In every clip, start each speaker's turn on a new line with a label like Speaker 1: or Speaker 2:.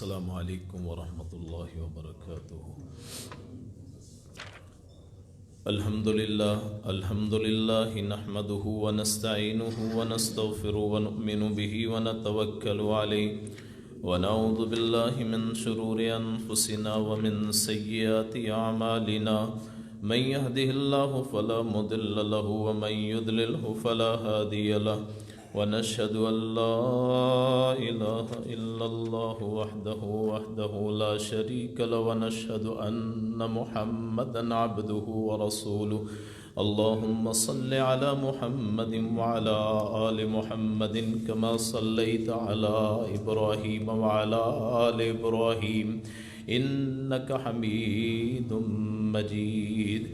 Speaker 1: السلام علیکم ورحمۃ اللہ وبرکاتہ۔ الحمد للہ نحمده ونستعینه ونستغفره ونؤمن به ونتوکل علیہ ونعوذ باللہ من شرور انفسنا ومن سیئات اعمالنا من يهده الله فلا مضل له ومن يضلله فلا هادي له ونشهد أن لا إله إلا الله وحده لا شريك له ونشهد أن محمدا عبده ورسوله اللهم صل على محمد وعلى آل محمد كما صليت على إبراهيم وعلى آل إبراهيم إنك حميد مجيد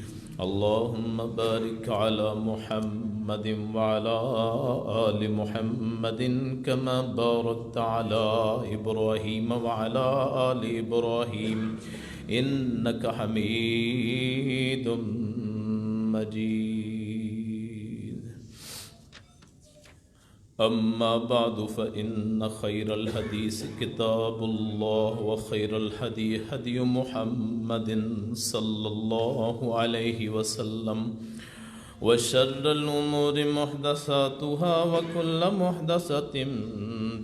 Speaker 1: اللهم بارك على محمد وعلى آل محمد كما باركت على إبراهيم وعلى آل إبراهيم إنك حميد مجيد أما بعد فإن خير الحديث كتاب الله وخير الهدي هدي محمد صلى الله عليه وسلم وشر الأمور محدثاتها وكل محدثة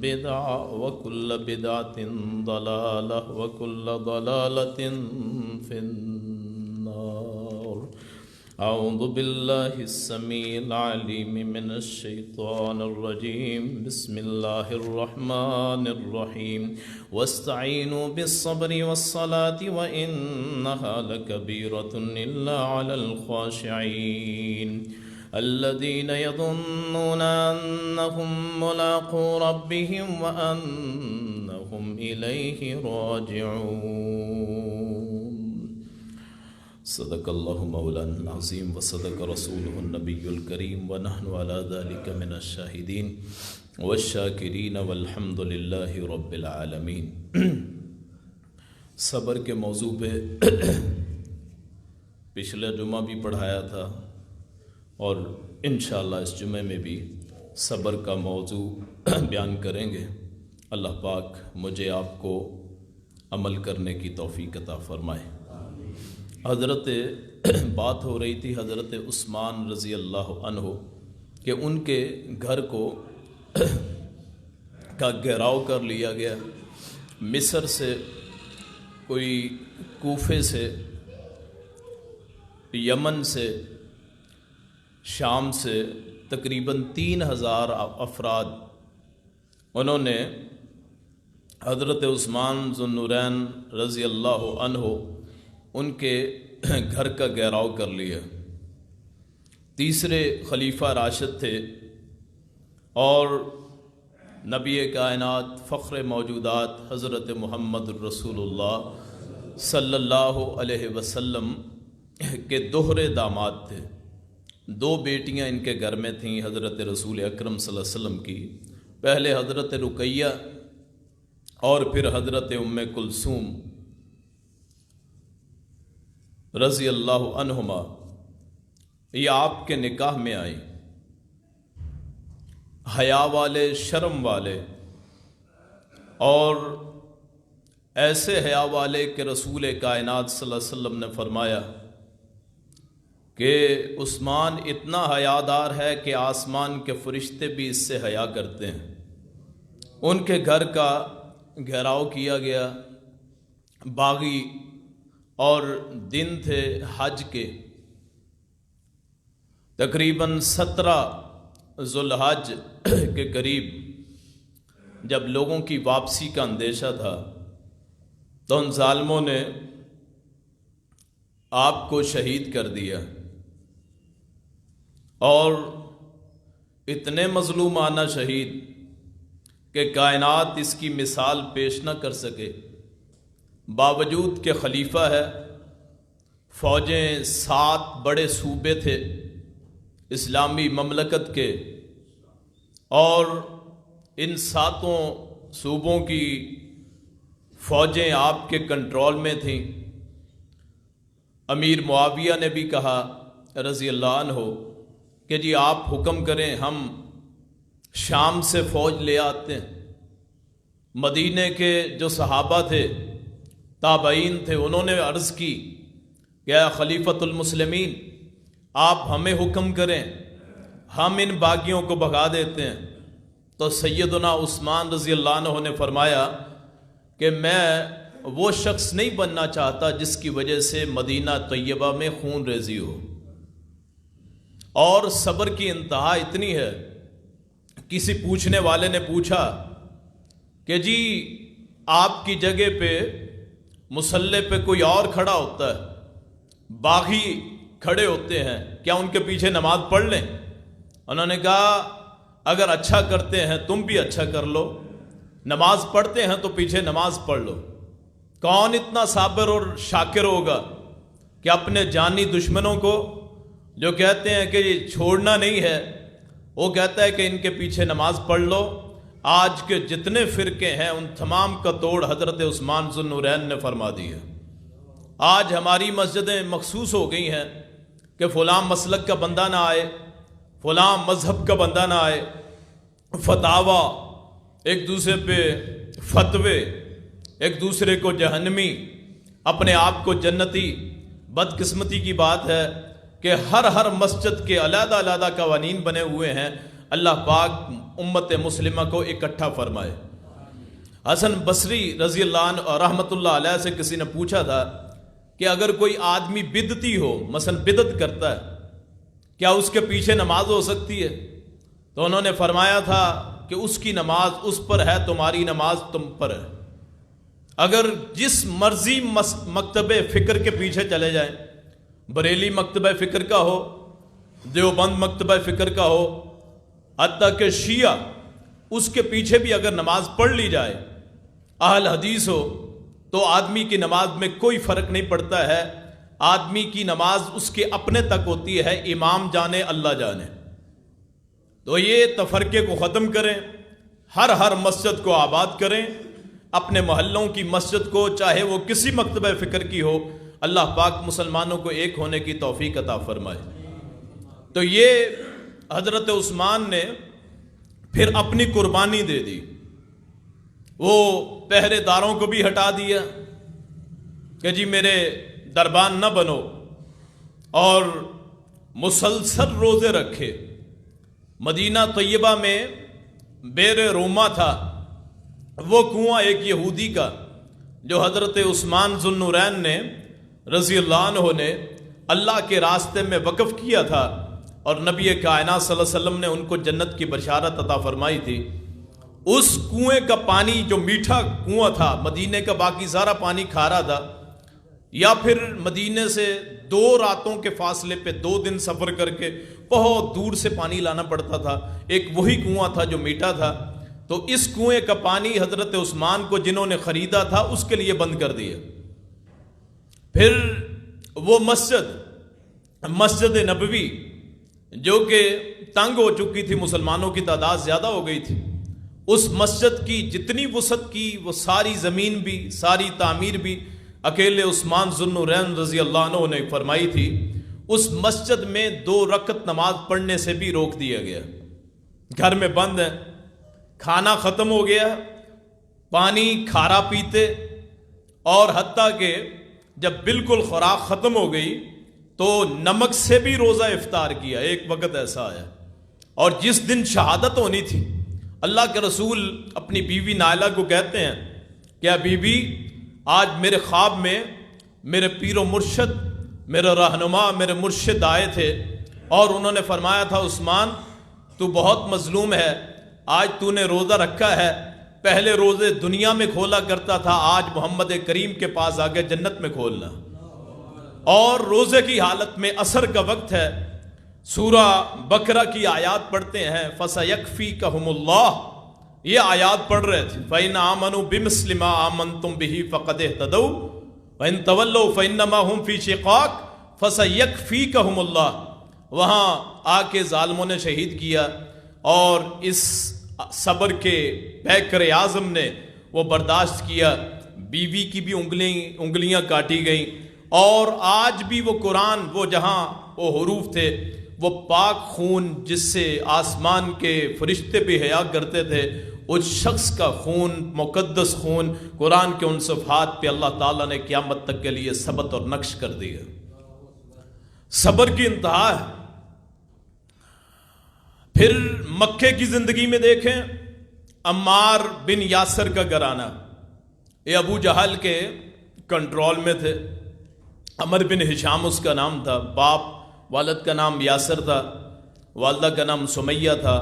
Speaker 1: بدعة وكل بدعة ضلالة وكل ضلالة في النار أعوذ بالله السميع العليم من الشيطان الرجيم بسم الله الرحمن الرحيم واستعينوا بالصبر والصلاة وإنها لكبيرة إلا على الخاشعين الذين يظنون أنهم ملاقو ربهم وأنهم إليه راجعون صدق اللہ مولانا العظیم وصدق رسولہ النبی الکریم ونحن علی ذلک من الشاہدین والشاکرین والحمد للہ رب العالمین۔ صبر کے موضوع پہ پچھلے جمعہ بھی پڑھایا تھا اور انشاءاللہ اس جمعے میں بھی صبر کا موضوع بیان کریں گے۔ اللہ پاک مجھے آپ کو عمل کرنے کی توفیق عطا فرمائے۔ حضرت بات ہو رہی تھی حضرت عثمان رضی اللہ عنہ کہ ان کے گھر کو کا گھیراؤ کر لیا گیا، مصر سے، کوئی کوفے سے، یمن سے، شام سے تقریباً 3000 افراد انہوں نے حضرت عثمان ذو النورین رضی اللہ عنہ ان کے گھر کا گھیراؤ کر لیا۔ تیسرے خلیفہ راشد تھے اور نبی کائنات فخر موجودات حضرت محمد الرسول اللہ صلی اللہ علیہ وسلم کے دوہرے داماد تھے۔ 2 بیٹیاں ان کے گھر میں تھیں حضرت رسول اکرم صلی اللہ علیہ وسلم کی، پہلے حضرت رقیہ اور پھر حضرت ام کلثوم رضی اللہ عنہما۔ یہ آپ کے نکاح میں آئی، حیا والے، شرم والے، اور ایسے حیا والے کہ رسول کائنات صلی اللہ علیہ وسلم نے فرمایا کہ عثمان اتنا حیادار ہے کہ آسمان کے فرشتے بھی اس سے حیا کرتے ہیں۔ ان کے گھر کا گھیراؤ کیا گیا، باغی، اور دن تھے حج کے، تقریباً 17 ذو الحج کے قریب جب لوگوں کی واپسی کا اندیشہ تھا تو ان ظالموں نے آپ کو شہید کر دیا، اور اتنے مظلومانہ شہید کہ کائنات اس کی مثال پیش نہ کر سکے، باوجود کہ خلیفہ ہے، فوجیں 7 بڑے صوبے تھے اسلامی مملکت کے، اور ان 7 صوبوں کی فوجیں آپ کے کنٹرول میں تھیں۔ امیر معاویہ نے بھی کہا رضی اللہ عنہ کہ جی آپ حکم کریں، ہم شام سے فوج لے آتے ہیں۔ مدینے کے جو صحابہ تھے، تابعین تھے، انہوں نے عرض کی کہ اے خلیفۃ المسلمین، آپ ہمیں حکم کریں، ہم ان باغیوں کو بھگا دیتے ہیں۔ تو سیدنا عثمان رضی اللہ عنہ نے فرمایا کہ میں وہ شخص نہیں بننا چاہتا جس کی وجہ سے مدینہ طیبہ میں خون ریزی ہو۔ اور صبر کی انتہا اتنی ہے، کسی پوچھنے والے نے پوچھا کہ جی آپ کی جگہ پہ مصلی پہ کوئی اور کھڑا ہوتا ہے، باغی کھڑے ہوتے ہیں، کیا ان کے پیچھے نماز پڑھ لیں؟ انہوں نے کہا اگر اچھا کرتے ہیں تم بھی اچھا کر لو، نماز پڑھتے ہیں تو پیچھے نماز پڑھ لو۔ کون اتنا صابر اور شاکر ہوگا کہ اپنے جانی دشمنوں کو جو کہتے ہیں کہ یہ چھوڑنا نہیں ہے، وہ کہتا ہے کہ ان کے پیچھے نماز پڑھ لو۔ آج کے جتنے فرقے ہیں ان تمام کا توڑ حضرت عثمان ذو النورین نے فرما دی ہے۔ آج ہماری مسجدیں مخصوص ہو گئی ہیں کہ فلاں مسلک کا بندہ نہ آئے، فلاں مذہب کا بندہ نہ آئے، فتاویٰ، ایک دوسرے پہ فتوے، ایک دوسرے کو جہنمی، اپنے آپ کو جنتی۔ بدقسمتی کی بات ہے کہ ہر مسجد کے علیحدہ علیحدہ قوانین بنے ہوئے ہیں۔ اللہ پاک امت مسلمہ کو اکٹھا فرمائے۔ حسن بصری رضی اللہ عنہ اور رحمۃ اللہ علیہ سے کسی نے پوچھا تھا کہ اگر کوئی آدمی بدعتی ہو، مثلا بدعت کرتا ہے، کیا اس کے پیچھے نماز ہو سکتی ہے؟ تو انہوں نے فرمایا تھا کہ اس کی نماز اس پر ہے، تمہاری نماز تم پر ہے۔ اگر جس مرضی مکتب فکر کے پیچھے چلے جائیں، بریلی مکتبہ فکر کا ہو، دیوبند مکتبہ فکر کا ہو، حتیٰ کہ شیعہ، اس کے پیچھے بھی اگر نماز پڑھ لی جائے، اہل حدیث ہو، تو آدمی کی نماز میں کوئی فرق نہیں پڑتا ہے۔ آدمی کی نماز اس کے اپنے تک ہوتی ہے، امام جانے اللہ جانے۔ تو یہ تفرقے کو ختم کریں، ہر مسجد کو آباد کریں، اپنے محلوں کی مسجد کو، چاہے وہ کسی مکتبہ فکر کی ہو، اللہ پاک مسلمانوں کو ایک ہونے کی توفیق عطا فرمائے۔ تو یہ حضرت عثمان نے پھر اپنی قربانی دے دی، وہ پہرے داروں کو بھی ہٹا دیا کہ جی میرے دربان نہ بنو، اور مسلسل روزے رکھے۔ مدینہ طیبہ میں بیر روما تھا، وہ کنواں ایک یہودی کا جو حضرت عثمان ذو النورین نے رضی اللہ عنہ نے اللہ کے راستے میں وقف کیا تھا، اور نبی کائنات صلی اللہ علیہ وسلم نے ان کو جنت کی بشارت عطا فرمائی تھی۔ اس کنویں کا پانی جو میٹھا کنواں تھا، مدینے کا باقی سارا پانی کھارا تھا، یا پھر مدینے سے 2 راتوں کے فاصلے پہ 2 دن سفر کر کے بہت دور سے پانی لانا پڑتا تھا، ایک وہی کنواں تھا جو میٹھا تھا۔ تو اس کنویں کا پانی حضرت عثمان کو جنہوں نے خریدا تھا اس کے لیے بند کر دیا۔ پھر وہ مسجد نبوی جو کہ تنگ ہو چکی تھی، مسلمانوں کی تعداد زیادہ ہو گئی تھی، اس مسجد کی جتنی وسعت کی وہ ساری زمین بھی، ساری تعمیر بھی اکیلے عثمان ذو النورین رضی اللہ عنہ نے فرمائی تھی۔ اس مسجد میں 2 رکعت نماز پڑھنے سے بھی روک دیا گیا۔ گھر میں بند ہے، کھانا ختم ہو گیا، پانی کھارا پیتے، اور حتیٰ کہ جب بالکل خوراک ختم ہو گئی تو نمک سے بھی روزہ افطار کیا۔ ایک وقت ایسا آیا، اور جس دن شہادت ہونی تھی، اللہ کے رسول اپنی بیوی نائلہ کو کہتے ہیں کہ اے بیوی، آج میرے خواب میں میرے پیر و مرشد، میرے رہنما، میرے مرشد آئے تھے، اور انہوں نے فرمایا تھا عثمان تو بہت مظلوم ہے، آج تو نے روزہ رکھا ہے، پہلے روزے دنیا میں کھولا کرتا تھا، آج محمد کریم کے پاس آگے جنت میں کھولنا۔ اور روزے کی حالت میں عصر کا وقت ہے، سورہ بقرہ کی آیات پڑھتے ہیں، فَسَيَكْفِيكَهُمُ اللَّهُ، یہ آیات پڑھ رہے تھے، فَإِنْ آمَنُوا بِمِثْلِ مَا آمَنْتُمْ بِهِ فَقَدِ اهْتَدَوْا وَإِنْ تَوَلَّوْا فَإِنَّمَا هُمْ فِي شِقَاقٍ فَسَيَكْفِيكَهُمُ اللَّهُ۔ وہاں آ کے ظالموں نے شہید کیا، اور اس صبر کے پیکر اعظم نے وہ برداشت کیا، بیوی کی بھی انگلیاں کاٹی گئیں، اور آج بھی وہ قرآن، وہ جہاں وہ حروف تھے، وہ پاک خون جس سے آسمان کے فرشتے بھی حیا کرتے تھے، اس شخص کا خون، مقدس خون، قرآن کے ان صفحات پہ اللہ تعالیٰ نے قیامت تک کے لیے ثبت اور نقش کر دیا۔ صبر کی انتہا ہے۔ پھر مکے کی زندگی میں دیکھیں، عمار بن یاسر کا گھرانہ، یہ ابو جہل کے کنٹرول میں تھے۔ عمر بن ہشام اس کا نام تھا، باپ والد کا نام یاسر تھا، والدہ کا نام سمیہ تھا،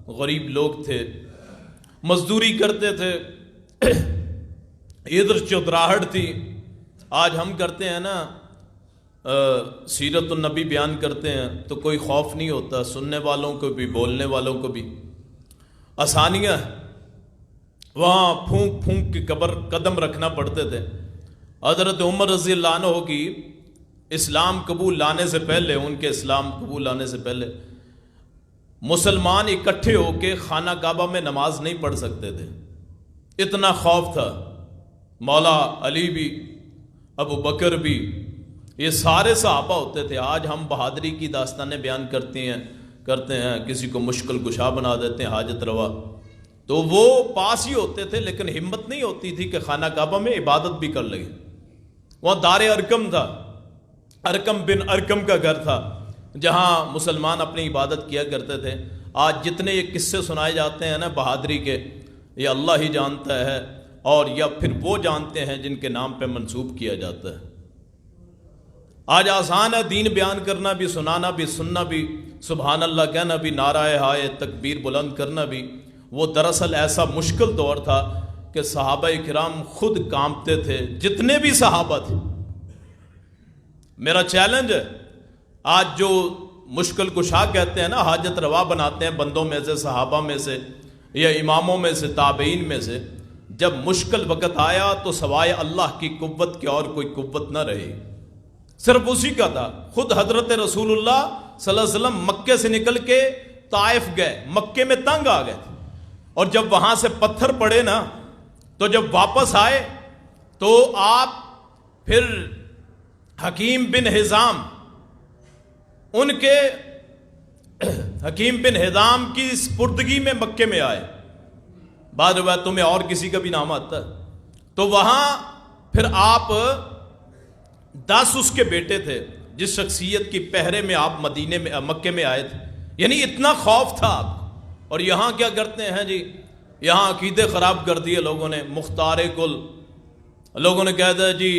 Speaker 1: غریب لوگ تھے، مزدوری کرتے تھے، ادھر چودراہٹ تھی۔ آج ہم کرتے ہیں نا سیرت النبی بیان کرتے ہیں تو کوئی خوف نہیں ہوتا، سننے والوں کو بھی بولنے والوں کو بھی آسانیاں۔ وہاں پھونک پھونک کے قدم رکھنا پڑتے تھے۔ حضرت عمر رضی اللہ عنہ کی اسلام قبول لانے سے پہلے، ان کے اسلام قبول لانے سے پہلے مسلمان اکٹھے ہو کے خانہ کعبہ میں نماز نہیں پڑھ سکتے تھے، اتنا خوف تھا۔ مولا علی بھی، ابو بکر بھی، یہ سارے صحابہ ہوتے تھے۔ آج ہم بہادری کی داستانیں بیان کرتے ہیں، کسی کو مشکل کشا بنا دیتے ہیں، حاجت روا، تو وہ پاس ہی ہوتے تھے، لیکن ہمت نہیں ہوتی تھی کہ خانہ کعبہ میں عبادت بھی کر لگے۔ وہاں دار ارکم تھا، ارکم بن ارکم کا گھر تھا، جہاں مسلمان اپنی عبادت کیا کرتے تھے۔ آج جتنے یہ قصے سنائے جاتے ہیں نا بہادری کے، یہ اللہ ہی جانتا ہے، اور یا پھر وہ جانتے ہیں جن کے نام پہ منسوب کیا جاتا ہے۔ آج آسان ہے دین بیان کرنا بھی، سنانا بھی، سننا بھی، سبحان اللہ کہنا بھی، نعرہ ہائے تکبیر بلند کرنا بھی۔ وہ دراصل ایسا مشکل دور تھا کہ صحابہ کرام خود کانپتے تھے، جتنے بھی صحابہ تھے۔ میرا چیلنج ہے، آج جو مشکل کشا کہتے ہیں نا، حاجت روا بناتے ہیں بندوں میں سے، صحابہ میں سے، یا اماموں میں سے، تابعین میں سے، جب مشکل وقت آیا تو سوائے اللہ کی قوت کے اور کوئی قوت نہ رہی، صرف اسی کا تھا۔ خود حضرت رسول اللہ صلی اللہ علیہ وسلم مکے سے نکل کے طائف گئے، مکے میں تنگ آ گئے، اور جب وہاں سے پتھر پڑے نا، تو جب واپس آئے تو آپ پھر حکیم بن حزام، ان کے حکیم بن حزام کی سپردگی میں مکے میں آئے۔ بعض روایتوں میں اور کسی کا بھی نام آتا ہے۔ تو وہاں پھر آپ 10 اس کے بیٹے تھے، جس شخصیت کی پہرے میں آپ مکے میں آئے تھے، یعنی اتنا خوف تھا آپ۔ اور یہاں کیا کرتے ہیں جی، یہاں عقیدے خراب کر دیے لوگوں نے، مختار کل، لوگوں نے کہہ دیا جی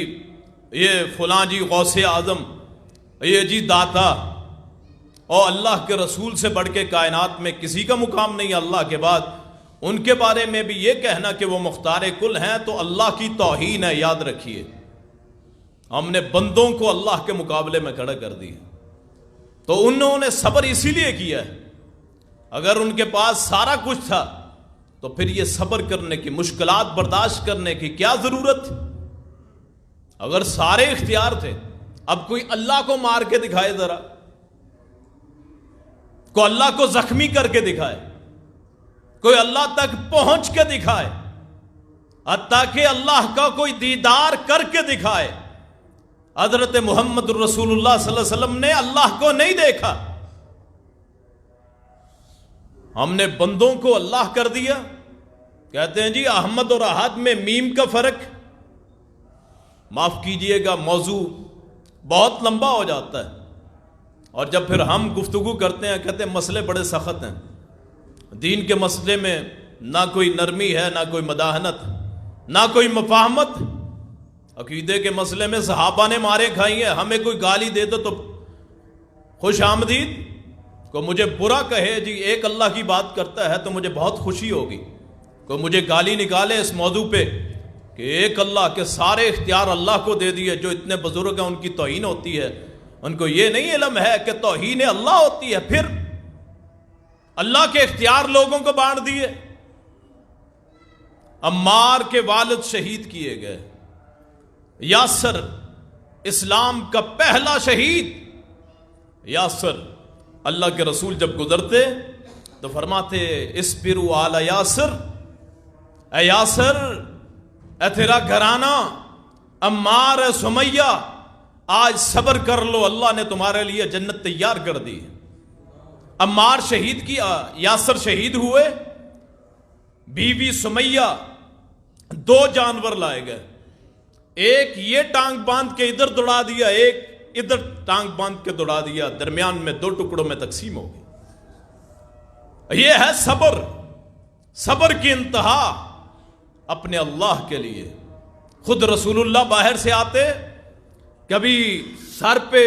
Speaker 1: یہ فلاں جی غوث اعظم، یہ جی داتا، اور اللہ کے رسول سے بڑھ کے کائنات میں کسی کا مقام نہیں اللہ کے بعد۔ ان کے بارے میں بھی یہ کہنا کہ وہ مختار کل ہیں تو اللہ کی توہین ہے، یاد رکھیے۔ ہم نے بندوں کو اللہ کے مقابلے میں کھڑا کر دیا۔ تو انہوں نے صبر اسی لیے کیا ہے۔ اگر ان کے پاس سارا کچھ تھا تو پھر یہ صبر کرنے کی، مشکلات برداشت کرنے کی کیا ضرورت؟ اگر سارے اختیار تھے، اب کوئی اللہ کو مار کے دکھائے، ذرا کوئی اللہ کو زخمی کر کے دکھائے، کوئی اللہ تک پہنچ کے دکھائے، حتیٰ کہ اللہ کا کوئی دیدار کر کے دکھائے۔ حضرت محمد رسول اللہ صلی اللہ علیہ وسلم نے اللہ کو نہیں دیکھا، ہم نے بندوں کو اللہ کر دیا۔ کہتے ہیں جی احمد اور احد میں میم کا فرق، معاف کیجئے گا موضوع بہت لمبا ہو جاتا ہے، اور جب پھر ہم گفتگو کرتے ہیں کہتے ہیں مسئلے بڑے سخت ہیں۔ دین کے مسئلے میں نہ کوئی نرمی ہے، نہ کوئی مداحنت، نہ کوئی مفاہمت۔ عقیدے کے مسئلے میں صحابہ نے مارے کھائی ہیں، ہمیں کوئی گالی دے دو تو خوش آمدید، کوئی مجھے برا کہے جی ایک اللہ کی بات کرتا ہے تو مجھے بہت خوشی ہوگی، کوئی مجھے گالی نکالے اس موضوع پہ کہ ایک اللہ کے سارے اختیار اللہ کو دے دیے، جو اتنے بزرگ ہیں ان کی توہین ہوتی ہے، ان کو یہ نہیں علم ہے کہ توہین اللہ ہوتی ہے، پھر اللہ کے اختیار لوگوں کو بانٹ دیے۔ عمار کے والد شہید کیے گئے، یاسر اسلام کا پہلا شہید، یاسر اللہ کے رسول جب گزرتے تو فرماتے اسبروا علی یاسر، اے یاسر، اے تیرا گھرانہ عمار ہے، سمیہ، آج صبر کر لو، اللہ نے تمہارے لیے جنت تیار کر دی۔ عمار شہید کیا، یاسر شہید ہوئے، بیوی سمیہ، دو جانور لائے گئے، ایک یہ ٹانگ باندھ کے ادھر دوڑا دیا، ایک ادھر ٹانگ باندھ کے دوڑا دیا، درمیان میں دو ٹکڑوں میں تقسیم ہو گئی۔ یہ ہے صبر، صبر کی انتہا اپنے اللہ کے لیے۔ خود رسول اللہ باہر سے آتے، کبھی سر پہ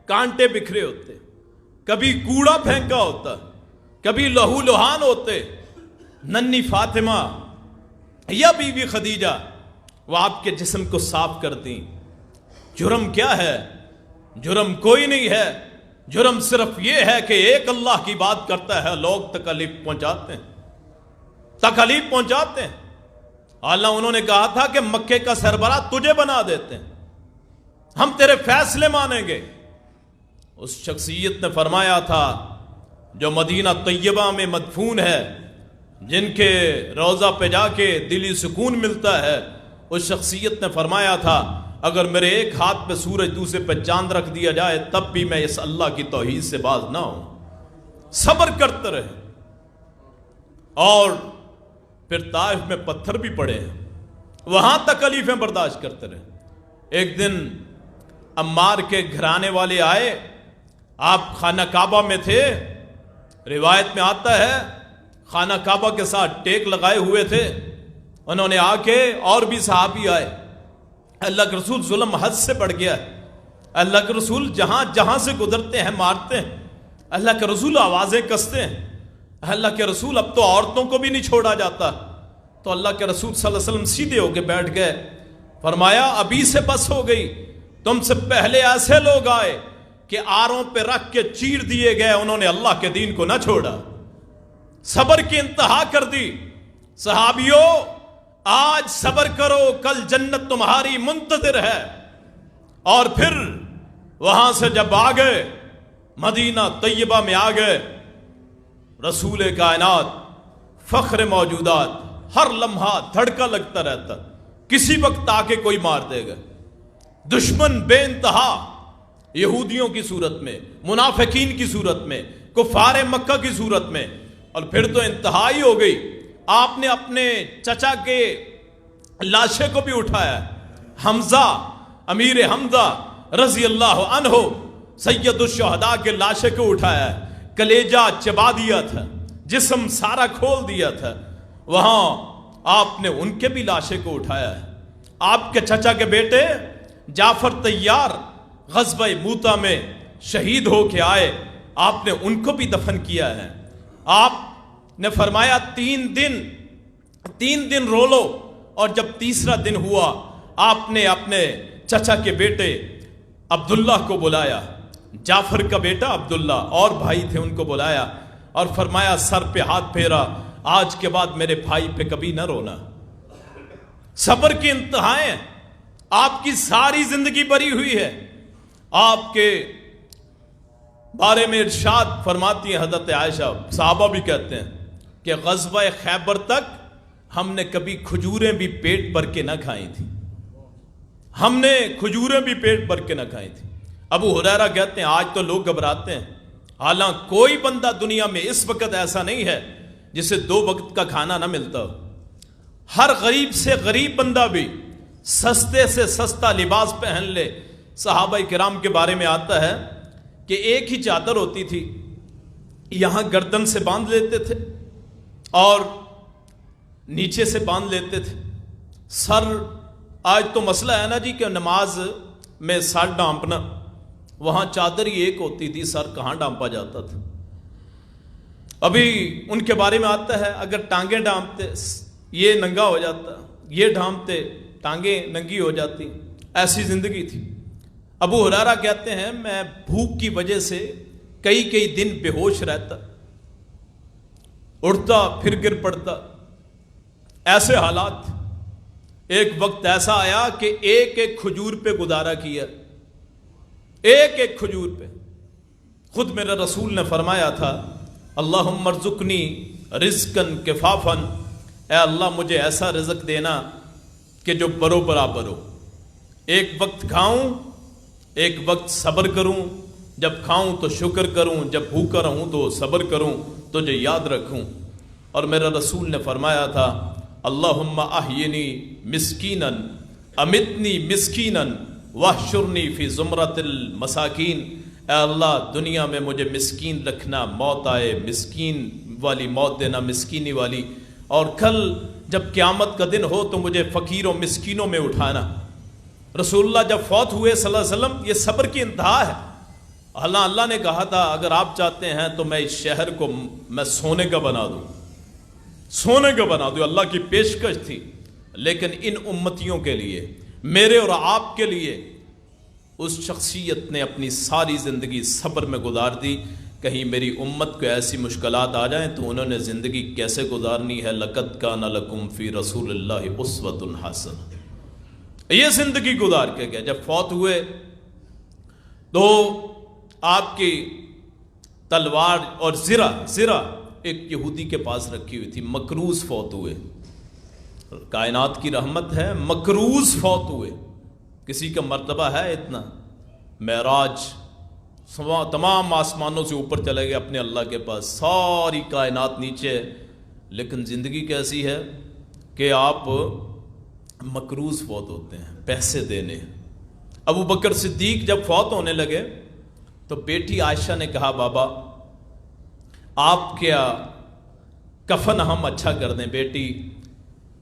Speaker 1: کانٹے بکھرے ہوتے، کبھی کوڑا پھینکا ہوتا، کبھی لہو لہان ہوتے۔ ننھی فاطمہ یا بی بی خدیجہ وہ آپ کے جسم کو صاف کرتی۔ جرم کیا ہے؟ جرم کوئی نہیں ہے، جرم صرف یہ ہے کہ ایک اللہ کی بات کرتا ہے، لوگ تکلیف پہنچاتے ہیں، تکلیف پہنچاتے ہیں۔ اللہ انہوں نے کہا تھا کہ مکے کا سربراہ تجھے بنا دیتے ہیں، ہم تیرے فیصلے مانیں گے۔ اس شخصیت نے فرمایا تھا جو مدینہ طیبہ میں مدفون ہے، جن کے روضہ پہ جا کے دلی سکون ملتا ہے، اس شخصیت نے فرمایا تھا اگر میرے ایک ہاتھ پہ سورج دوسرے پہ چاند رکھ دیا جائے تب بھی میں اس اللہ کی توحید سے باز نہ ہوں۔ صبر کرتے رہے۔ اور پھر طائف میں پتھر بھی پڑے ہیں، وہاں تکلیفیں برداشت کرتے رہے۔ ایک دن عمار کے گھرانے والے آئے، آپ خانہ کعبہ میں تھے، روایت میں آتا ہے خانہ کعبہ کے ساتھ ٹیک لگائے ہوئے تھے۔ انہوں نے آ کے، اور بھی صحابی آئے، اللہ کے رسول ظلم حد سے بڑھ گیا ہے، اللہ کے رسول جہاں جہاں سے گزرتے ہیں مارتے ہیں، اللہ کے رسول آوازیں کستے ہیں، اللہ کے رسول اب تو عورتوں کو بھی نہیں چھوڑا جاتا۔ تو اللہ کے رسول صلی اللہ علیہ وسلم سیدھے ہو کے بیٹھ گئے، فرمایا ابھی سے بس ہو گئی، تم سے پہلے ایسے لوگ آئے کہ آروں پہ رکھ کے چیر دیے گئے، انہوں نے اللہ کے دین کو نہ چھوڑا، صبر کی انتہا کر دی۔ صحابیوں آج صبر کرو، کل جنت تمہاری منتظر ہے۔ اور پھر وہاں سے جب آ گئے مدینہ طیبہ میں آ گئے، رسول کائنات فخر موجودات، ہر لمحہ دھڑکا لگتا رہتا، کسی وقت آ کے کوئی مار دے گا۔ دشمن بے انتہا، یہودیوں کی صورت میں، منافقین کی صورت میں، کفار مکہ کی صورت میں، اور پھر تو انتہائی ہو گئی۔ آپ نے اپنے چچا کے لاشے کو بھی اٹھایا، حمزہ، امیر حمزہ رضی اللہ عنہ، سید الشہداء کے لاشے کو اٹھایا، کلیجہ چبا دیا تھا، جسم سارا کھول دیا تھا، وہاں آپ نے ان کے بھی لاشے کو اٹھایا ہے۔ آپ کے چچا کے بیٹے جعفر طیار غزوہ موتا میں شہید ہو کے آئے، آپ نے ان کو بھی دفن کیا ہے۔ آپ نے فرمایا تین دن رو لو، اور جب تیسرا دن ہوا آپ نے اپنے چچا کے بیٹے عبداللہ کو بلایا، جعفر کا بیٹا عبداللہ اور بھائی تھے، ان کو بلایا اور فرمایا سر پہ ہاتھ پھیرا، آج کے بعد میرے بھائی پہ کبھی نہ رونا۔ صبر کی انتہائیں آپ کی ساری زندگی بری ہوئی ہے۔ آپ کے بارے میں ارشاد فرماتی ہیں حضرت عائشہ، صحابہ بھی کہتے ہیں کہ غزوہ خیبر تک ہم نے کبھی کھجوریں بھی پیٹ بھر کے نہ کھائی تھی، ہم نے کھجوریں بھی پیٹ بھر کے نہ کھائی تھی۔ ابو ہریرہ کہتے ہیں آج تو لوگ گھبراتے ہیں، حالانکہ کوئی بندہ دنیا میں اس وقت ایسا نہیں ہے جسے 2 وقت کا کھانا نہ ملتا ہو۔ ہر غریب سے غریب بندہ بھی سستے سے سستا لباس پہن لے۔ صحابہ کرام کے بارے میں آتا ہے کہ ایک ہی چادر ہوتی تھی، یہاں گردن سے باندھ لیتے تھے اور نیچے سے باندھ لیتے تھے سر۔ آج تو مسئلہ ہے نا جی کہ نماز میں سر ڈانپنا، وہاں چادر ہی ایک ہوتی تھی، سر کہاں ڈانپا جاتا تھا۔ ابھی ان کے بارے میں آتا ہے اگر ٹانگیں ڈانپتے یہ ننگا ہو جاتا، یہ ڈھانپتے ٹانگیں ننگی ہو جاتی، ایسی زندگی تھی۔ ابو ہریرہ کہتے ہیں میں بھوک کی وجہ سے کئی دن بے ہوش رہتا، اٹھتا پھر گر پڑتا، ایسے حالات۔ ایک وقت ایسا آیا کہ ایک کھجور پہ گزارا کیا، ایک کھجور پہ۔ خود میرے رسول نے فرمایا تھا اللہم ارزقنی رزقاً کفافاً، اے اللہ مجھے ایسا رزق دینا کہ جو برو برابر ہو، ایک وقت کھاؤں ایک وقت صبر کروں، جب کھاؤں تو شکر کروں، جب بھوکا رہوں تو صبر کروں، تجھے یاد رکھوں۔ اور میرا رسول نے فرمایا تھا اللہم احینی مسکیناً امتنی مسکیناً واحشرنی فی زمرۃ المساکین، اے اللہ دنیا میں مجھے مسکین رکھنا، موت آئے مسکین والی موت دینا، مسکینی والی، اور کل جب قیامت کا دن ہو تو مجھے فقیروں مسکینوں میں اٹھانا۔ رسول اللہ جب فوت ہوئے صلی اللہ علیہ وسلم، یہ صبر کی انتہا ہے۔ اللہ نے کہا تھا اگر آپ چاہتے ہیں تو میں اس شہر کو میں سونے کا بنا دوں، سونے کا بنا دوں، اللہ کی پیشکش تھی، لیکن ان امتیوں کے لیے، میرے اور آپ کے لیے، اس شخصیت نے اپنی ساری زندگی صبر میں گزار دی۔ کہیں میری امت کو ایسی مشکلات آ جائیں تو انہوں نے زندگی کیسے گزارنی ہے۔ لقد کان لکم فی رسول اللہ اسوۃ حسنہ، یہ زندگی گزار کے گئے۔ جب فوت ہوئے تو آپ کی تلوار اور زرہ ایک یہودی کے پاس رکھی ہوئی تھی، مکروز فوت ہوئے۔ کائنات کی رحمت ہے، مکروز فوت ہوئے۔ کسی کا مرتبہ ہے اتنا؟ معراج، تمام آسمانوں سے اوپر چلے گئے اپنے اللہ کے پاس، ساری کائنات نیچے، لیکن زندگی کیسی ہے کہ آپ مکروز فوت ہوتے ہیں، پیسے دینے۔ ابو بکر صدیق جب فوت ہونے لگے تو بیٹی عائشہ نے کہا بابا آپ کیا کفن ہم اچھا کر دیں؟ بیٹی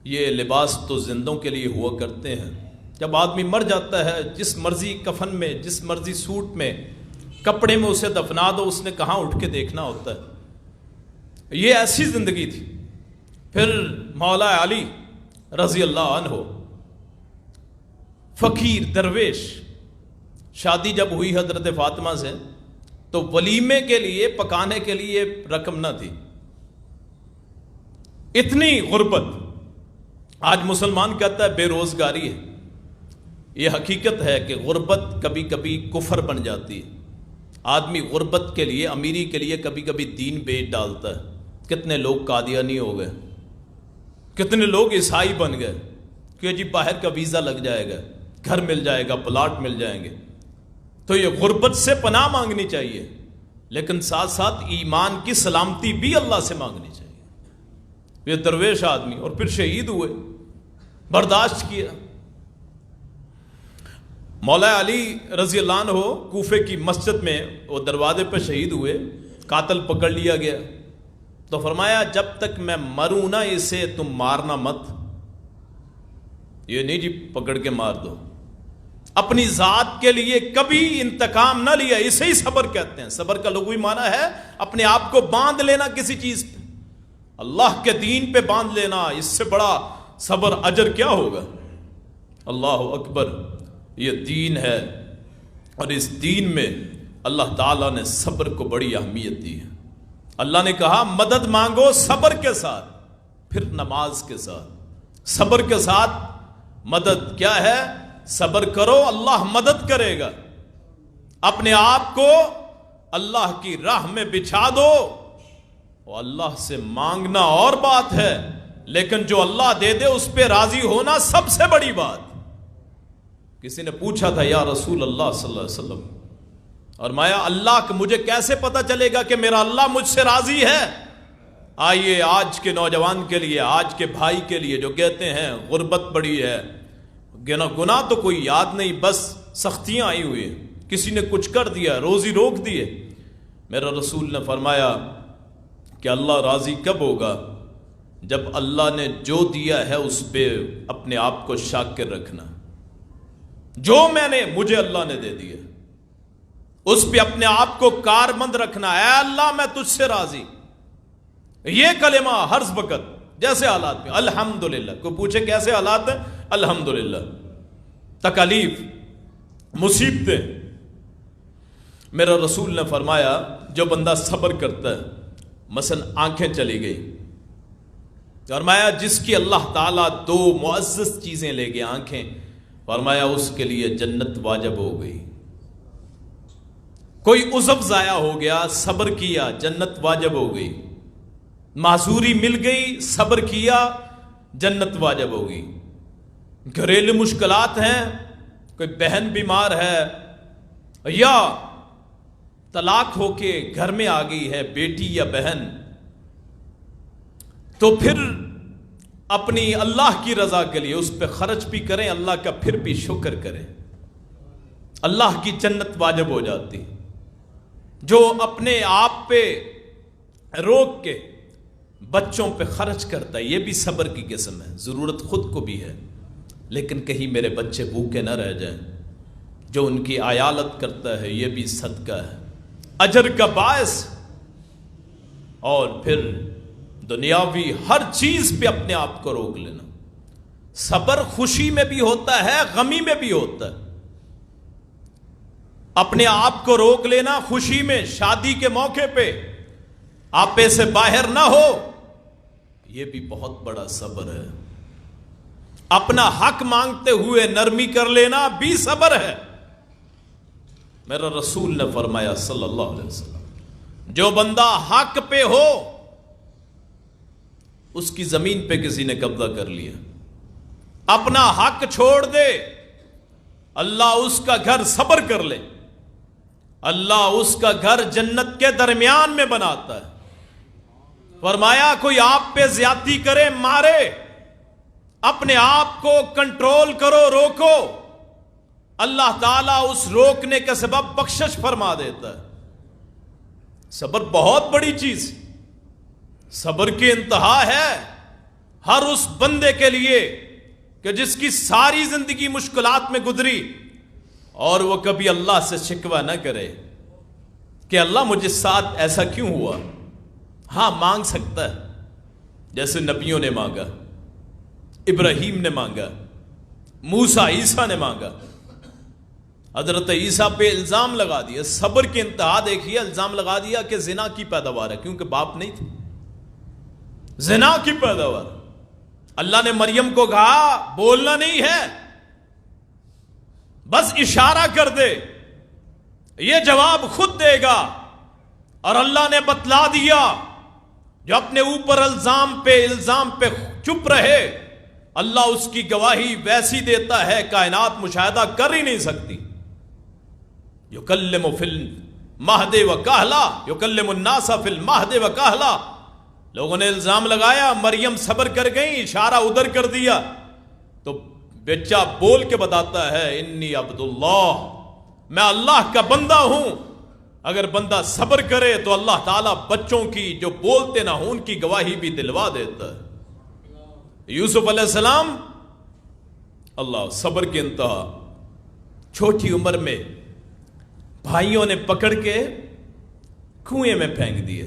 Speaker 1: یہ لباس تو زندوں کے لیے ہوا کرتے ہیں، جب آدمی مر جاتا ہے جس مرضی کفن میں، جس مرضی سوٹ میں، کپڑے میں اسے دفنا دو، اس نے کہاں اٹھ کے دیکھنا ہوتا ہے۔ یہ ایسی زندگی تھی۔ پھر مولا علی رضی اللہ عنہ، فقیر درویش، شادی جب ہوئی حضرت فاطمہ سے تو ولیمے کے لیے، پکانے کے لیے رقم نہ تھی۔ اتنی غربت۔ آج مسلمان کہتا ہے بے روزگاری ہے، یہ حقیقت ہے کہ غربت کبھی کبھی کفر بن جاتی ہے۔ آدمی غربت کے لیے، امیری کے لیے کبھی کبھی دین بیچ ڈالتا ہے۔ کتنے لوگ قادیانی ہو گئے، کتنے لوگ عیسائی بن گئے کہ جی باہر کا ویزا لگ جائے گا، گھر مل جائے گا، پلاٹ مل جائیں گے۔ تو یہ غربت سے پناہ مانگنی چاہیے، لیکن ساتھ ساتھ ایمان کی سلامتی بھی اللہ سے مانگنی چاہیے۔ یہ درویش آدمی، اور پھر شہید ہوئے، برداشت کیا۔ مولا علی رضی اللہ عنہ کوفے کی مسجد میں وہ دروازے پہ شہید ہوئے، قاتل پکڑ لیا گیا تو فرمایا جب تک میں مروں نہ اسے تم مارنا مت۔ یہ نہیں جی پکڑ کے مار دو، اپنی ذات کے لیے کبھی انتقام نہ لیا، اسے ہی صبر کہتے ہیں۔ صبر کا لغوی معنی ہے اپنے آپ کو باندھ لینا کسی چیز پہ، اللہ کے دین پہ باندھ لینا، اس سے بڑا صبر اجر کیا ہوگا؟ اللہ اکبر، یہ دین ہے، اور اس دین میں اللہ تعالیٰ نے صبر کو بڑی اہمیت دی ہے۔ اللہ نے کہا مدد مانگو صبر کے ساتھ، پھر نماز کے ساتھ۔ صبر کے ساتھ مدد کیا ہے؟ صبر کرو اللہ مدد کرے گا۔ اپنے آپ کو اللہ کی راہ میں بچھا دو، اور اللہ سے مانگنا اور بات ہے، لیکن جو اللہ دے دے اس پہ راضی ہونا سب سے بڑی بات۔ کسی نے پوچھا تھا یا رسول اللہ صلی اللہ علیہ وسلم، اور مایا اللہ کہ مجھے کیسے پتا چلے گا کہ میرا اللہ مجھ سے راضی ہے؟ آئیے آج کے نوجوان کے لیے، آج کے بھائی کے لیے جو کہتے ہیں غربت بڑی ہے، گناہ تو کوئی یاد نہیں، بس سختیاں آئی ہوئی ہیں، کسی نے کچھ کر دیا، روزی روک دیے۔ میرا رسول نے فرمایا کہ اللہ راضی کب ہوگا؟ جب اللہ نے جو دیا ہے اس پہ اپنے آپ کو شاکر رکھنا۔ جو مجھے اللہ نے دے دیا اس پہ اپنے آپ کو کارمند رکھنا، اے اللہ میں تجھ سے راضی۔ یہ کلمہ ہر وقت جیسے حالات میں الحمدللہ، کوئی پوچھے کیسے حالات ہیں؟ الحمدللہ۔ تکالیف، مصیبتیں، میرا رسول نے فرمایا جو بندہ صبر کرتا ہے، مثلا آنکھیں چلی گئی، فرمایا جس کی اللہ تعالیٰ دو معزز چیزیں لے گئے، آنکھیں، فرمایا اس کے لیے جنت واجب ہو گئی۔ کوئی عضو ضائع ہو گیا، صبر کیا، جنت واجب ہو گئی۔ معذوری مل گئی، صبر کیا، جنت واجب ہو گئی۔ گھریلو مشکلات ہیں، کوئی بہن بیمار ہے یا طلاق ہو کے گھر میں آ گئی ہے بیٹی یا بہن، تو پھر اپنی اللہ کی رضا کے لیے اس پہ خرچ بھی کریں، اللہ کا پھر بھی شکر کریں، اللہ کی جنت واجب ہو جاتی۔ جو اپنے آپ پہ روک کے بچوں پہ خرچ کرتا ہے یہ بھی صبر کی قسم ہے، ضرورت خود کو بھی ہے، لیکن کہیں میرے بچے بھوکے نہ رہ جائیں۔ جو ان کی عیالت کرتا ہے یہ بھی صدقہ ہے، اجر کا باعث۔ اور پھر دنیاوی ہر چیز پہ اپنے آپ کو روک لینا۔ صبر خوشی میں بھی ہوتا ہے، غمی میں بھی ہوتا ہے۔ اپنے آپ کو روک لینا خوشی میں، شادی کے موقع پہ آپے سے باہر نہ ہو، یہ بھی بہت بڑا صبر ہے۔ اپنا حق مانگتے ہوئے نرمی کر لینا بھی صبر ہے۔ میرا رسول نے فرمایا صلی اللہ علیہ وسلم، جو بندہ حق پہ ہو، اس کی زمین پہ کسی نے قبضہ کر لیا، اپنا حق چھوڑ دے، اللہ اس کا گھر صبر کر لے، اللہ اس کا گھر جنت کے درمیان میں بناتا ہے۔ فرمایا کوئی آپ پہ زیادتی کرے، مارے، اپنے آپ کو کنٹرول کرو، روکو، اللہ تعالیٰ اس روکنے کے سبب بخشش فرما دیتا ہے۔ صبر بہت بڑی چیز، صبر کی انتہا ہے ہر اس بندے کے لیے کہ جس کی ساری زندگی مشکلات میں گزری اور وہ کبھی اللہ سے شکوہ نہ کرے کہ اللہ مجھے ساتھ ایسا کیوں ہوا۔ ہاں مانگ سکتا ہے، جیسے نبیوں نے مانگا، ابراہیم نے مانگا، موسیٰ عیسیٰ نے مانگا۔ حضرت عیسیٰ پہ الزام لگا دیا، صبر کی انتہا دیکھیے، الزام لگا دیا کہ زنا کی پیداوار ہے، کیونکہ باپ نہیں تھے، زنا کی پیداوار۔ اللہ نے مریم کو کہا بولنا نہیں ہے، بس اشارہ کر دے، یہ جواب خود دے گا۔ اور اللہ نے بتلا دیا، جو اپنے اوپر الزام پہ چپ رہے، اللہ اس کی گواہی ویسی دیتا ہے کائنات مشاہدہ کر ہی نہیں سکتی۔ یکلم فی المہد وکہلا، یکلم الناس فی المہد وکہلا۔ لوگوں نے الزام لگایا، مریم صبر کر گئی، اشارہ ادھر کر دیا، تو بچہ بول کے بتاتا ہے انی عبداللہ، میں اللہ کا بندہ ہوں۔ اگر بندہ صبر کرے تو اللہ تعالیٰ بچوں کی جو بولتے نہ ہوں ان کی گواہی بھی دلوا دیتا ہے۔ یوسف علیہ السلام، اللہ صبر کی انتہا، چھوٹی عمر میں بھائیوں نے پکڑ کے کنویں میں پھینک دیا۔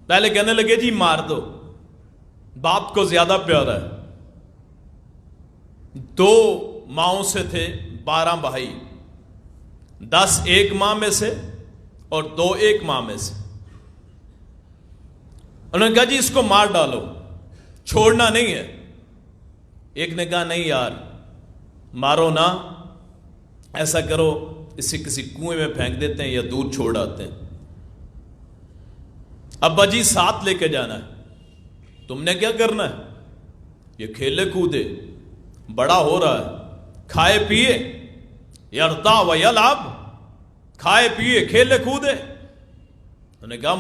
Speaker 1: پہلے کہنے لگے جی مار دو، باپ کو زیادہ پیارا ہے۔ 2 ماؤں سے تھے، 12 بھائی، 10 ایک ماں میں سے اور 2 ایک ماں میں سے۔ انہوں نے کہا جی اس کو مار ڈالو، چھوڑنا نہیں ہے۔ ایک نے کہا نہیں یار مارو نہ، ایسا کرو اسے کسی کنویں میں پھینک دیتے ہیں یا دور چھوڑ آتے ہیں۔ ابا جی ساتھ لے کے جانا ہے۔ تم نے کیا کرنا ہے؟ یہ کھیلے کودے، بڑا ہو رہا ہے، کھائے پیے، یرتا و یلعب، کھائے پیے کھیلے کودے۔ انہوں نے کہا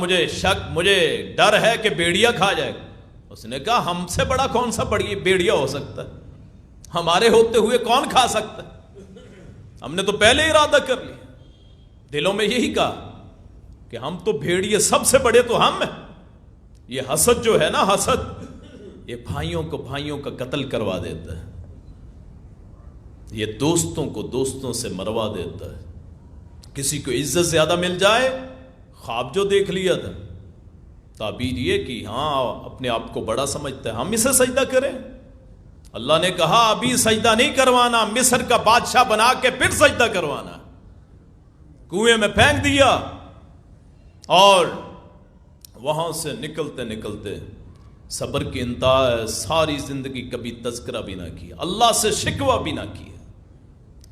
Speaker 1: مجھے ڈر ہے کہ بیڑیا کھا جائے گا۔ اس نے کہا ہم سے بڑا کون سا بیڑیا ہو سکتا ہے، ہمارے ہوتے ہوئے کون کھا سکتا ہے؟ ہم نے تو پہلے ہی ارادہ کر لیا، دلوں میں یہی کہا کہ ہم تو بھیڑیے، سب سے بڑے تو ہم ہیں۔ یہ حسد جو ہے نا، حسد، یہ بھائیوں کا قتل کروا دیتا ہے، یہ دوستوں کو دوستوں سے مروا دیتا ہے۔ کسی کو عزت زیادہ مل جائے، خواب جو دیکھ لیا تھا، تعبیر یہ کہ ہاں اپنے آپ کو بڑا سمجھتا ہے، ہم اسے سجدہ کریں۔ اللہ نے کہا ابھی سجدہ نہیں کروانا، مصر کا بادشاہ بنا کے پھر سجدہ کروانا۔ کنویں میں پھینک دیا، اور وہاں سے نکلتے نکلتے صبر کی انتہا ہے، ساری زندگی کبھی تذکرہ بھی نہ کیا، اللہ سے شکوہ بھی نہ کیا۔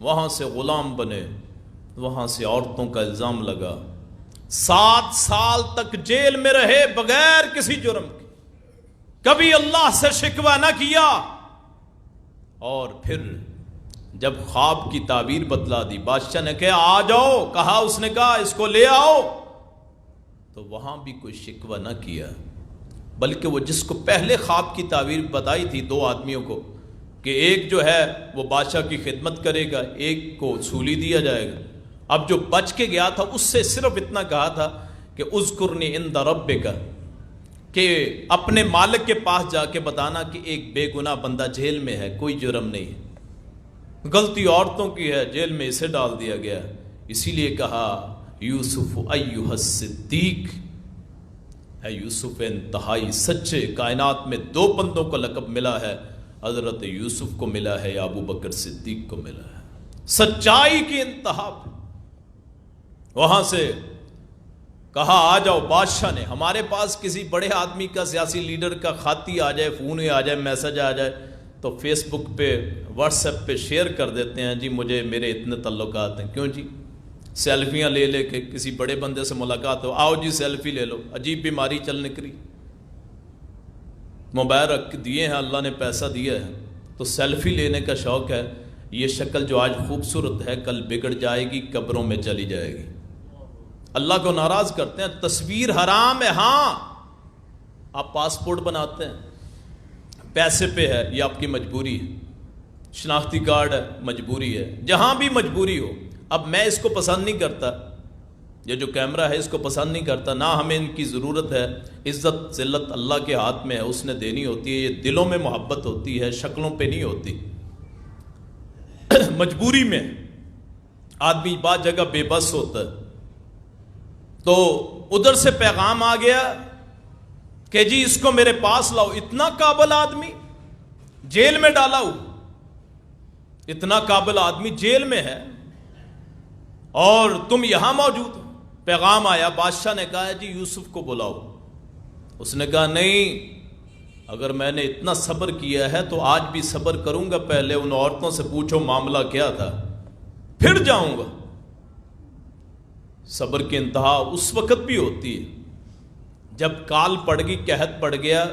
Speaker 1: وہاں سے غلام بنے، وہاں سے عورتوں کا الزام لگا، 7 سال تک جیل میں رہے بغیر کسی جرم کے، کبھی اللہ سے شکوہ نہ کیا۔ اور پھر جب خواب کی تعبیر بتلا دی، بادشاہ نے کہا آ جاؤ، کہا، اس نے کہا اس کو لے آؤ، تو وہاں بھی کوئی شکوہ نہ کیا۔ بلکہ وہ جس کو پہلے خواب کی تعبیر بتائی تھی 2 آدمیوں کو کہ ایک جو ہے وہ بادشاہ کی خدمت کرے گا، ایک کو سولی دیا جائے گا، اب جو بچ کے گیا تھا اس سے صرف اتنا کہا تھا کہ اذکرنی عند ربک، کہ اپنے مالک کے پاس جا کے بتانا کہ ایک بے گناہ بندہ جیل میں ہے، کوئی جرم نہیں ہے، غلطی عورتوں کی ہے، جیل میں اسے ڈال دیا گیا۔ اسی لیے کہا یوسف ایھا الصدیق، ہے یوسف انتہائی سچے۔ کائنات میں 2 بندوں کو لقب ملا ہے، حضرت یوسف کو ملا ہے یا ابو بکر صدیق کو ملا ہے، سچائی کی انتہا پہ۔ وہاں سے کہا آ جاؤ، بادشاہ نے، ہمارے پاس کسی بڑے آدمی کا، سیاسی لیڈر کا خاتی آ جائے، فون آ جائے، میسج آ جائے تو فیس بک پہ، واٹس ایپ پہ شیئر کر دیتے ہیں، جی مجھے میرے اتنے تعلقات ہیں۔ کیوں جی؟ سیلفیاں لے لے کے کسی بڑے بندے سے ملاقات ہو، آؤ جی سیلفی لے لو، عجیب بیماری چل نکلی۔ موبائل رکھ دیے ہیں، اللہ نے پیسہ دیا ہے تو سیلفی لینے کا شوق ہے۔ یہ شکل جو آج خوبصورت ہے کل بگڑ جائے گی، قبروں میں چلی جائے گی۔ اللہ کو ناراض کرتے ہیں، تصویر حرام ہے، ہاں آپ پاسپورٹ بناتے ہیں، پیسے پہ ہے، یہ آپ کی مجبوری ہے، شناختی کارڈ ہے، مجبوری ہے، جہاں بھی مجبوری ہو۔ اب میں اس کو پسند نہیں کرتا، یہ جو کیمرہ ہے اس کو پسند نہیں کرتا، نہ ہمیں ان کی ضرورت ہے، عزت ذلت اللہ کے ہاتھ میں ہے، اس نے دینی ہوتی ہے، یہ دلوں میں محبت ہوتی ہے، شکلوں پہ نہیں ہوتی۔ مجبوری میں آدمی بعض جگہ بے بس ہوتا ہے، تو ادھر سے پیغام آ گیا کہ جی اس کو میرے پاس لاؤ۔ اتنا قابل آدمی جیل میں ڈالا ہو، اتنا قابل آدمی جیل میں ہے اور تم یہاں موجود ہو۔ پیغام آیا، بادشاہ نے کہا جی یوسف کو بلاؤ۔ اس نے کہا نہیں، اگر میں نے اتنا صبر کیا ہے تو آج بھی صبر کروں گا، پہلے ان عورتوں سے پوچھو معاملہ کیا تھا، پھر جاؤں گا۔ صبر کی انتہا اس وقت بھی ہوتی ہے جب کال پڑ گئی، قحط پڑ گیا،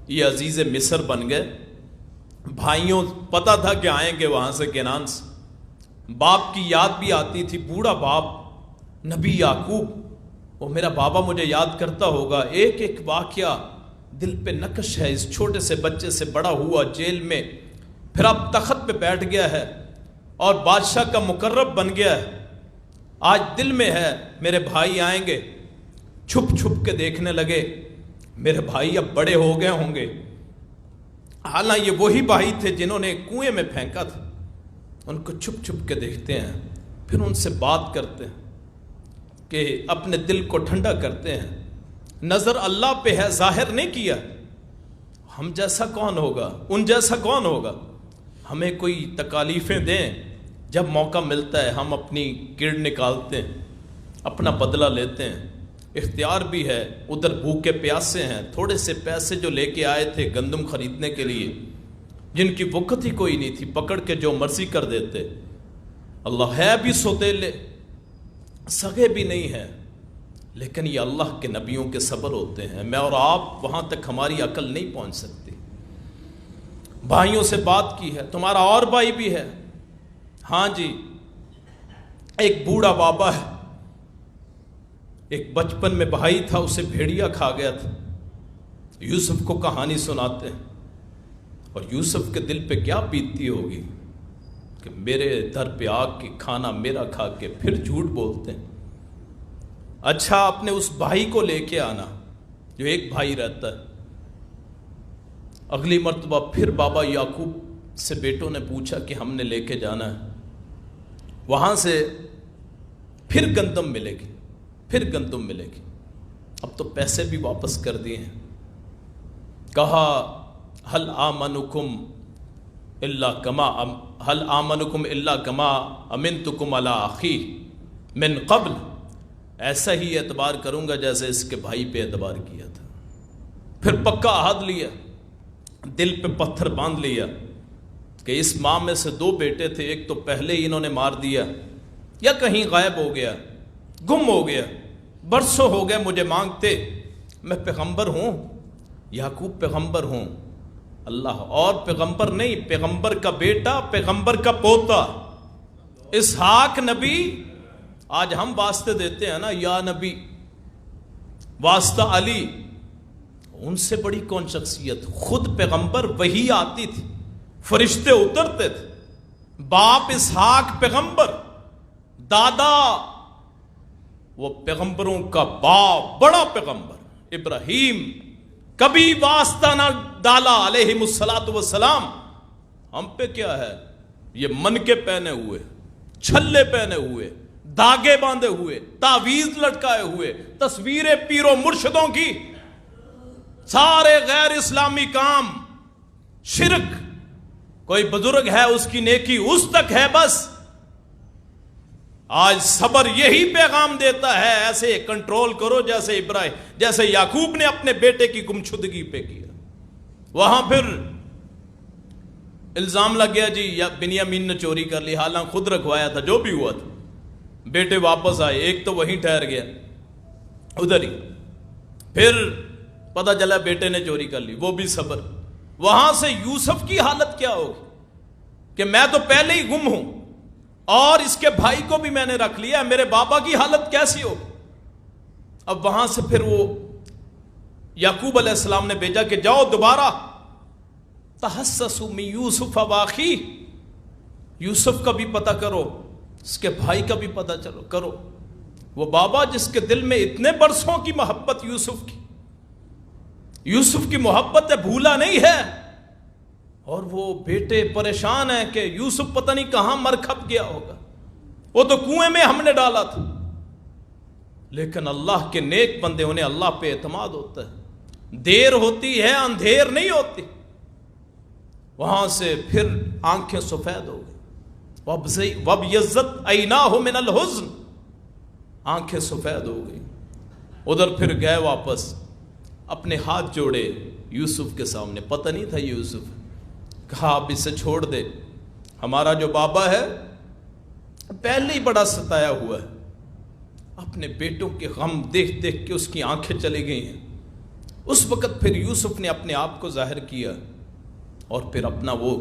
Speaker 1: یہ عزیز مصر بن گئے، بھائیوں پتہ تھا کہ آئیں گے وہاں سے کینان سے، باپ کی یاد بھی آتی تھی، بوڑھا باپ نبی یعقوب، وہ میرا بابا مجھے یاد کرتا ہوگا، ایک ایک واقعہ دل پہ نقش ہے۔ اس چھوٹے سے بچے سے بڑا ہوا جیل میں، پھر اب تخت پہ بیٹھ گیا ہے اور بادشاہ کا مقرب بن گیا ہے۔ آج دل میں ہے میرے بھائی آئیں گے، چھپ چھپ کے دیکھنے لگے، میرے بھائی اب بڑے ہو گئے ہوں گے، حالانکہ یہ وہی بھائی تھے جنہوں نے کنویں میں پھینکا تھا، ان کو چھپ چھپ کے دیکھتے ہیں، پھر ان سے بات کرتے ہیں کہ اپنے دل کو ٹھنڈا کرتے ہیں۔ نظر اللہ پہ ہے، ظاہر نہیں کیا۔ ہم جیسا کون ہوگا، ان جیسا کون ہوگا؟ ہمیں کوئی تکالیفیں دیں، جب موقع ملتا ہے ہم اپنی کیڑ نکالتے ہیں، اپنا بدلہ لیتے ہیں، اختیار بھی ہے۔ ادھر بھوکے پیاسے ہیں، تھوڑے سے پیسے جو لے کے آئے تھے گندم خریدنے کے لیے، جن کی وقت ہی کوئی نہیں تھی، پکڑ کے جو مرضی کر دیتے۔ اللہ ہے بھی سوتیلے، سگے بھی نہیں ہیں، لیکن یہ اللہ کے نبیوں کے صبر ہوتے ہیں۔ میں اور آپ وہاں تک ہماری عقل نہیں پہنچ سکتی۔ بھائیوں سے بات کی ہے، تمہارا اور بھائی بھی ہے، ہاں جی، ایک بوڑھا بابا ہے، ایک بچپن میں بھائی تھا، اسے بھیڑیا کھا گیا تھا۔ یوسف کو کہانی سناتے ہیں، اور یوسف کے دل پہ کیا بیتتی ہوگی کہ میرے در پہ آ کے کھانا میرا کھا کے پھر جھوٹ بولتے ہیں۔ اچھا، اپنے اس بھائی کو لے کے آنا جو ایک بھائی رہتا ہے۔ اگلی مرتبہ پھر بابا یعقوب سے بیٹوں نے پوچھا کہ ہم نے لے کے جانا ہے، وہاں سے پھر گندم ملے گی، پھر گندم ملے گی۔ اب تو پیسے بھی واپس کر دیے ہیں۔ کہا هل آمنکم الا کما امنتکم علی اخی من قبل، ایسا ہی اعتبار کروں گا جیسے اس کے بھائی پہ اعتبار کیا تھا۔ پھر پکا عہد لیا، دل پہ پتھر باندھ لیا کہ اس ماں میں سے 2 بیٹے تھے، ایک تو پہلے ہی انہوں نے مار دیا یا کہیں غائب ہو گیا، گم ہو گیا، برسوں ہو گئے مجھے مانگتے، میں پیغمبر ہوں، یعقوب پیغمبر ہوں، اللہ اور پیغمبر نہیں، پیغمبر کا بیٹا، پیغمبر کا پوتا اسحاق نبی۔ آج ہم واسطے دیتے ہیں نا، یا نبی، واسطہ علی، ان سے بڑی کون شخصیت؟ خود پیغمبر، وحی آتی تھی، فرشتے اترتے تھے، باپ اسحاق پیغمبر، دادا وہ پیغمبروں کا باپ، بڑا پیغمبر ابراہیم، کبھی واسطہ نہ ڈالا علیہ الصلوۃ والسلام۔ ہم پہ کیا ہے؟ یہ من کے پہنے ہوئے، چھلے پہنے ہوئے، داغے باندھے ہوئے، تعویذ لٹکائے ہوئے، تصویریں پیروں مرشدوں کی، سارے غیر اسلامی کام، شرک۔ کوئی بزرگ ہے اس کی نیکی اس تک ہے بس۔ آج صبر یہی پیغام دیتا ہے، ایسے کنٹرول کرو جیسے یعقوب نے اپنے بیٹے کی گمشدگی پہ کیا۔ وہاں پھر الزام لگ گیا جی بنیامین نے چوری کر لی، حالانکہ خود رکھوایا تھا، جو بھی ہوا تھا۔ بیٹے واپس آئے، ایک تو وہیں ٹھہر گیا ادھر ہی، پھر پتہ چلا بیٹے نے چوری کر لی، وہ بھی صبر۔ وہاں سے یوسف کی حالت کیا ہوگی کہ میں تو پہلے ہی گم ہوں اور اس کے بھائی کو بھی میں نے رکھ لیا، میرے بابا کی حالت کیسی ہوگی؟ اب وہاں سے پھر وہ یعقوب علیہ السلام نے بھیجا کہ جاؤ دوبارہ تحسسوا من یوسف واخیہ، یوسف کا بھی پتہ کرو، اس کے بھائی کا بھی پتہ کرو۔ وہ بابا جس کے دل میں اتنے برسوں کی محبت یوسف کی محبت ہے، بھولا نہیں ہے، اور وہ بیٹے پریشان ہیں کہ یوسف پتہ نہیں کہاں مر کھپ گیا ہوگا، وہ تو کنویں میں ہم نے ڈالا تھا۔ لیکن اللہ کے نیک بندے، انہیں اللہ پہ اعتماد ہوتا ہے، دیر ہوتی ہے اندھیر نہیں ہوتی۔ وہاں سے پھر آنکھیں سفید ہو گئی، وَابْيَضَّتْ عَيْنَاهُ مِنَ الْحُزْنِ، آنکھیں سفید ہو گئی۔ ادھر پھر گئے واپس، اپنے ہاتھ جوڑے یوسف کے سامنے، پتہ نہیں تھا یوسف، کہا آپ اسے چھوڑ دے، ہمارا جو بابا ہے پہلے ہی بڑا ستایا ہوا ہے، اپنے بیٹوں کے غم دیکھ دیکھ کے اس کی آنکھیں چلی گئی ہیں۔ اس وقت پھر یوسف نے اپنے آپ کو ظاہر کیا، اور پھر اپنا وہ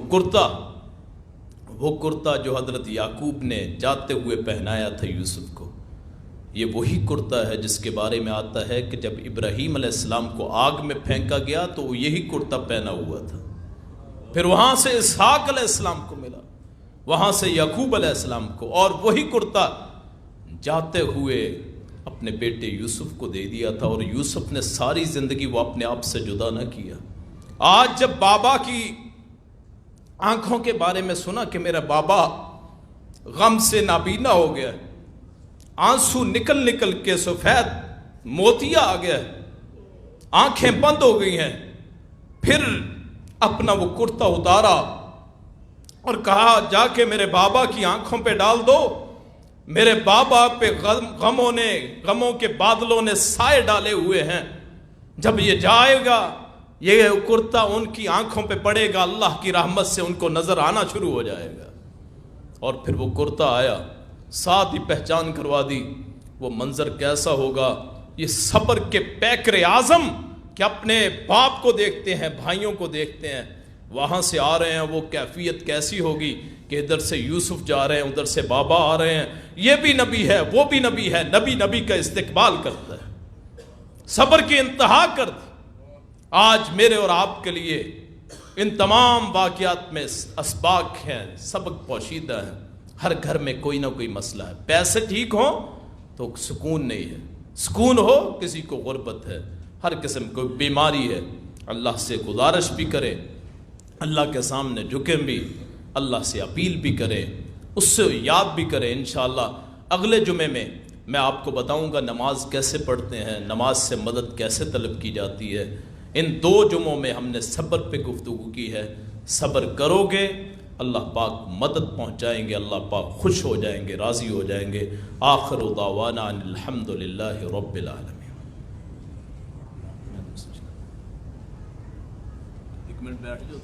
Speaker 1: کرتا جو حضرت یعقوب نے جاتے ہوئے پہنایا تھا یوسف کو، یہ وہی کرتا ہے جس کے بارے میں آتا ہے کہ جب ابراہیم علیہ السلام کو آگ میں پھینکا گیا تو وہ یہی کرتا پہنا ہوا تھا۔ پھر وہاں سے اسحاق علیہ السلام کو ملا، وہاں سے یعقوب علیہ السلام کو، اور وہی کرتا جاتے ہوئے اپنے بیٹے یوسف کو دے دیا تھا، اور یوسف نے ساری زندگی وہ اپنے آپ سے جدا نہ کیا۔ آج جب بابا کی آنکھوں کے بارے میں سنا کہ میرا بابا غم سے نابینا ہو گیا، آنسو نکل نکل کے سفید موتیا آ گیا، آنکھیں بند ہو گئی ہیں، پھر اپنا وہ کرتا اتارا اور کہا جا کے میرے بابا کی آنکھوں پہ ڈال دو، میرے بابا پہ غموں کے بادلوں نے سائے ڈالے ہوئے ہیں، جب یہ جائے گا یہ کرتا ان کی آنکھوں پہ پڑے گا، اللہ کی رحمت سے ان کو نظر آنا شروع ہو جائے گا۔ اور پھر وہ کرتا آیا، ساتھ ہی پہچان کروا دی، وہ منظر کیسا ہوگا، یہ صبر کے پیکر اعظم کہ اپنے باپ کو دیکھتے ہیں، بھائیوں کو دیکھتے ہیں، وہاں سے آ رہے ہیں، وہ کیفیت کیسی ہوگی کہ ادھر سے یوسف جا رہے ہیں، ادھر سے بابا آ رہے ہیں، یہ بھی نبی ہے وہ بھی نبی ہے، نبی کا استقبال کرتا ہے، صبر کی انتہا کر دی۔ آج میرے اور آپ کے لیے ان تمام واقعات میں اسباق ہیں، سبق پوشیدہ ہیں، ہر گھر میں کوئی نہ کوئی مسئلہ ہے، پیسے ٹھیک ہوں تو سکون نہیں ہے، سکون ہو کسی کو غربت ہے، ہر قسم کو بیماری ہے، اللہ سے گزارش بھی کرے، اللہ کے سامنے جھکیں بھی، اللہ سے اپیل بھی کرے، اس سے یاد بھی کرے۔ انشاءاللہ اگلے جمعے میں آپ کو بتاؤں گا نماز کیسے پڑھتے ہیں، نماز سے مدد کیسے طلب کی جاتی ہے۔ ان 2 جمعوں میں ہم نے صبر پہ گفتگو کی ہے، صبر کرو گے اللہ پاک مدد پہنچائیں گے، اللہ پاک خوش ہو جائیں گے، راضی ہو جائیں گے۔ آخر دعوانا ان الحمدللہ رب العالمین۔ ایک منٹ بیٹھ جاؤ،